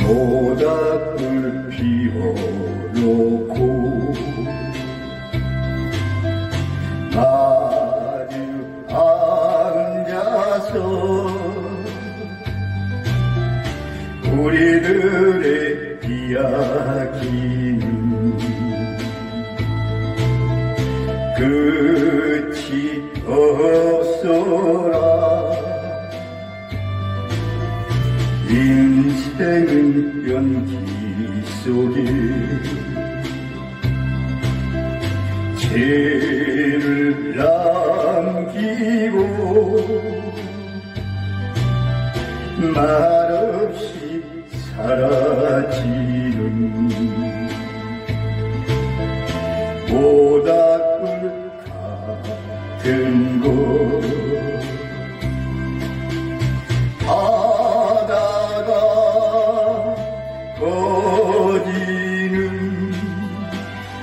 모닥불 피워놓고 마주 앉아서 우리들의 이야기는 끝이 없어라. 인생은 연기 속에 죄를 남기고 말없이 사라지는 모닥불 같은 것 바다가 꺼지는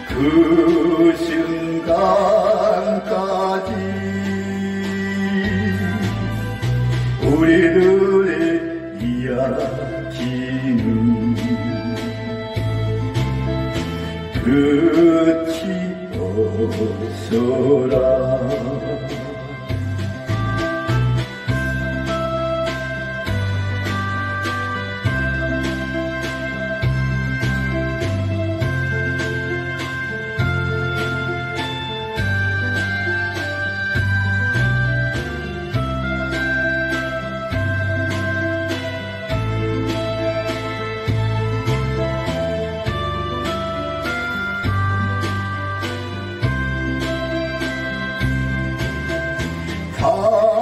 그 순간까지 우리들의 이야기는 끝이 없어라.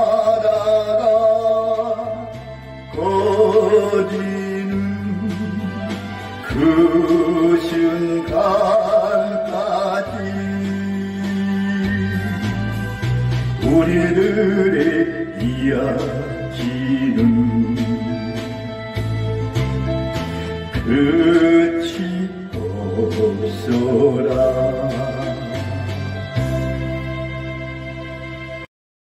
바다가 꺼지는 그 순간까지 우리들의 이야기는